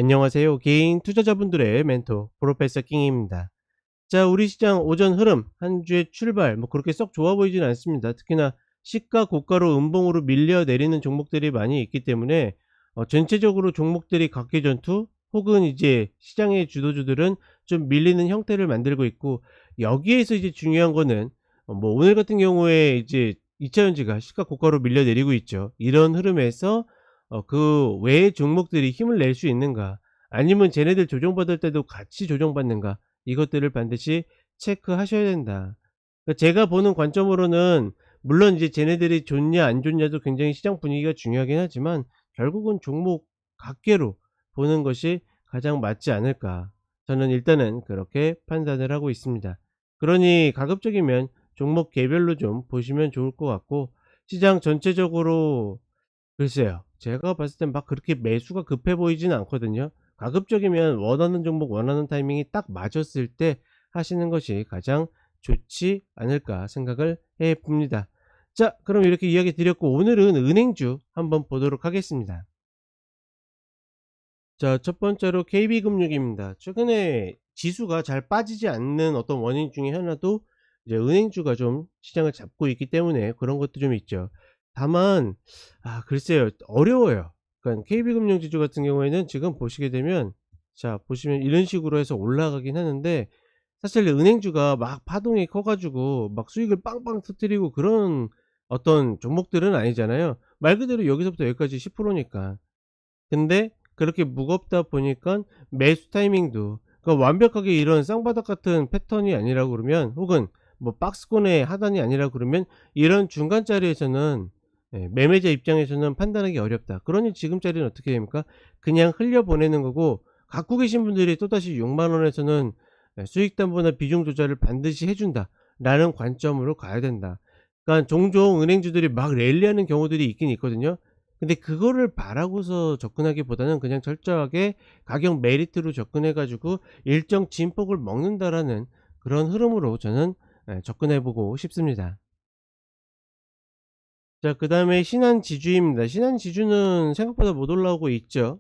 안녕하세요. 개인 투자자분들의 멘토 프로페서 킹입니다. 자, 우리 시장 오전 흐름, 한 주의 출발 뭐 그렇게 썩 좋아 보이진 않습니다. 특히나 시가 고가로 음봉으로 밀려 내리는 종목들이 많이 있기 때문에 전체적으로 종목들이 각계전투 혹은 이제 시장의 주도주들은 좀 밀리는 형태를 만들고 있고, 여기에서 이제 중요한 거는 뭐 오늘 같은 경우에 이제 2차전지가 시가 고가로 밀려 내리고 있죠. 이런 흐름에서 그 외의 종목들이 힘을 낼 수 있는가, 아니면 쟤네들 조정받을 때도 같이 조정받는가, 이것들을 반드시 체크하셔야 된다. 그러니까 제가 보는 관점으로는 물론 이제 쟤네들이 좋냐 안 좋냐도 굉장히 시장 분위기가 중요하긴 하지만 결국은 종목 각계로 보는 것이 가장 맞지 않을까. 저는 일단은 그렇게 판단을 하고 있습니다. 그러니 가급적이면 종목 개별로 좀 보시면 좋을 것 같고, 시장 전체적으로 글쎄요, 제가 봤을 땐 막 그렇게 매수가 급해 보이지는 않거든요. 가급적이면 원하는 종목 원하는 타이밍이 딱 맞았을 때 하시는 것이 가장 좋지 않을까 생각을 해 봅니다. 자, 그럼 이렇게 이야기 드렸고, 오늘은 은행주 한번 보도록 하겠습니다. 자, 첫 번째로 KB금융입니다. 최근에 지수가 잘 빠지지 않는 어떤 원인 중에 하나도 이제 은행주가 좀 시장을 잡고 있기 때문에 그런 것도 좀 있죠. 다만 글쎄요, 어려워요. 그러니까 KB금융 지주 같은 경우에는 지금 보시게 되면, 자 보시면 이런 식으로 해서 올라가긴 하는데, 사실 은행주가 막 파동이 커 가지고 막 수익을 빵빵 터뜨리고 그런 어떤 종목들은 아니잖아요. 말 그대로 여기서부터 여기까지 10% 니까. 근데 그렇게 무겁다 보니깐 매수 타이밍도 그러니까 완벽하게 이런 쌍바닥 같은 패턴이 아니라 그러면, 혹은 뭐 박스권의 하단이 아니라 그러면, 이런 중간 자리에서는 매매자 입장에서는 판단하기 어렵다. 그러니 지금 자리는 어떻게 됩니까? 그냥 흘려 보내는 거고, 갖고 계신 분들이 또다시 6만 원에서는 수익 담보나 비중 조절을 반드시 해 준다라는 관점으로 가야 된다. 그러니까 종종 은행주들이 막 랠리하는 경우들이 있긴 있거든요. 근데 그거를 바라고서 접근하기보다는 그냥 철저하게 가격 메리트로 접근해 가지고 일정 진폭을 먹는다라는 그런 흐름으로 저는 접근해 보고 싶습니다. 자, 그다음에 신한지주입니다. 신한지주는 생각보다 못 올라오고 있죠.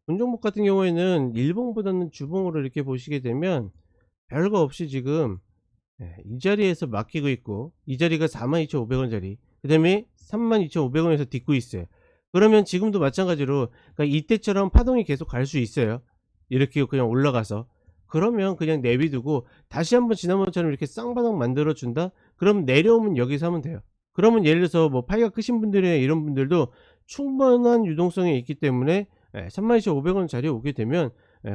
본 종목 같은 경우에는 일봉보다는 주봉으로 이렇게 보시게 되면 별거 없이 지금 이 자리에서 막히고 있고, 이 자리가 42,500원 자리, 그다음에 32,500 원에서 딛고 있어요. 그러면 지금도 마찬가지로, 그러니까 이때처럼 파동이 계속 갈 수 있어요. 이렇게 그냥 올라가서. 그러면 그냥 내비두고 다시 한번 지난번처럼 이렇게 쌍바닥 만들어 준다? 그럼 내려오면 여기서 하면 돼요. 그러면 예를 들어서 뭐 파이가 크신 분들이나 이런 분들도 충분한 유동성이 있기 때문에 32,500원 자리에 오게 되면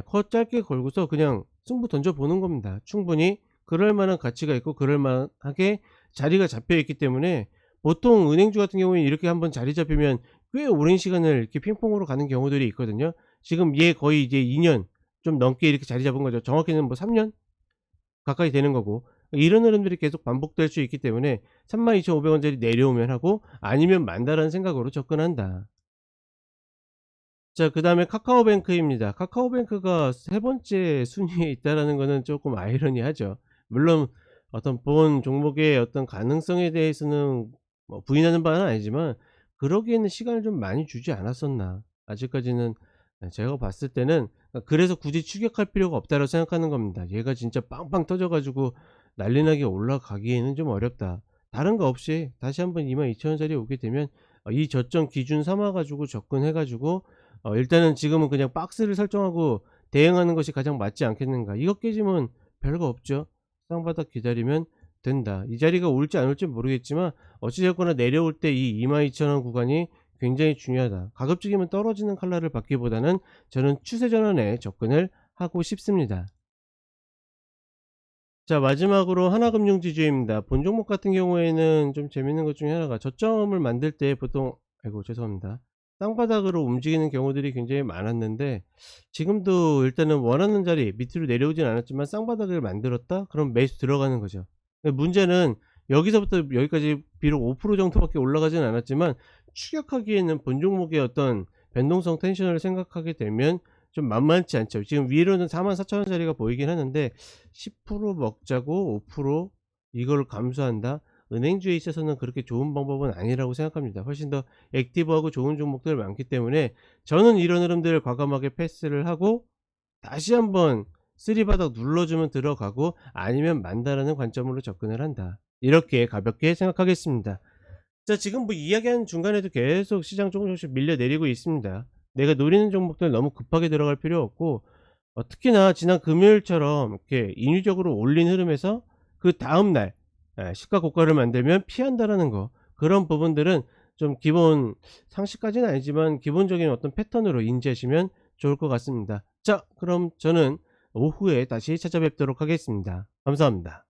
컷 짧게 걸고서 그냥 승부 던져 보는 겁니다. 충분히 그럴 만한 가치가 있고 그럴 만하게 자리가 잡혀 있기 때문에, 보통 은행주 같은 경우에 이렇게 한번 자리 잡히면 꽤 오랜 시간을 이렇게 핑퐁으로 가는 경우들이 있거든요. 지금 얘 거의 이제 2년 좀 넘게 이렇게 자리 잡은 거죠. 정확히는 뭐 3년 가까이 되는 거고, 이런 흐름들이 계속 반복될 수 있기 때문에 32,500 원짜리 내려오면 하고, 아니면 만다라는 생각으로 접근한다. 자, 그다음에 카카오뱅크입니다. 카카오뱅크가 세 번째 순위에 있다라는 거는 쪼끔 아이러니하죠. 물론 어떤 본 종목의 어떤 가능성에 대해서는 뭐 부인하는 바는 아니지만, 그러기에는 시간을 좀 많이 주지 않았었나. 아직까지는 제가 봤을 때는, 그래서 굳이 추격할 필요가 없다라고 생각하는 겁니다. 얘가 진짜 빵빵 터져 가지고 난리 나게 올라가기에는 좀 어렵다. 다른 거 없이 다시 한번 22,000 원짜리에 오게 되면 이 저점 기준 삼아 가지고 접근해 가지고, 일단은 지금은 그냥 박스를 설정하고 대응하는 것이 가장 맞지 않겠는가. 이거 깨지면 별거 없죠. 쌍바닥 기다리면 된다. 이 자리가 올지 안 올지 모르겠지만 어찌 됐거나 내려올 때 이 22,000원 구간이 굉장히 중요하다. 가급적이면 떨어지는 칼날을 받기보다는 저는 추세 전환에 접근을 하고 싶습니다. 자, 마지막으로 하나금융지주입니다. 본 종목 같은 경우에는 좀 재밌는 것 중에 하나가, 저점을 만들 때 보통, 아이고 죄송합니다, 땅바닥으로 움직이는 경우들이 굉장히 많았는데, 지금도 일단은 원하는 자리 밑으로 내려오진 않았지만 쌍바닥을 만들었다? 그럼 매수 들어가는 거죠. 근데 문제는 여기서부터 여기까지 비록 5% 정도밖에 올라가진 않았지만, 추격하기에는 본 종목의 어떤 변동성 텐션을 생각하게 되면 좀 만만치 않죠. 지금 위로는 44,000 원짜리가 보이긴 하는데 10% 먹자고 5% 이걸 감수한다? 은행주에 있어서는 그렇게 좋은 방법은 아니라고 생각합니다. 훨씬 더 액티브하고 좋은 종목들 많기 때문에 저는 이런 흐름들을 과감하게 패스를 하고 다시 한번 쓰리바닥 눌러주면 들어가고 아니면 만다라는 관점으로 접근을 한다. 이렇게 가볍게 생각하겠습니다. 자, 지금 뭐 이야기하는 중간에도 계속 시장 조금씩 밀려내리고 있습니다. 내가 노리는 종목들 너무 급하게 들어갈 필요 없고 특히나 지난 금요일처럼 이렇게 인위적으로 올린 흐름에서 그 다음날 시가 고가를 만들면 피한다라는 거, 그런 부분들은 좀 기본 상식까지는 아니지만 기본적인 어떤 패턴으로 인지하시면 좋을 것 같습니다. 자, 그럼 저는 오후에 다시 찾아뵙도록 하겠습니다. 감사합니다.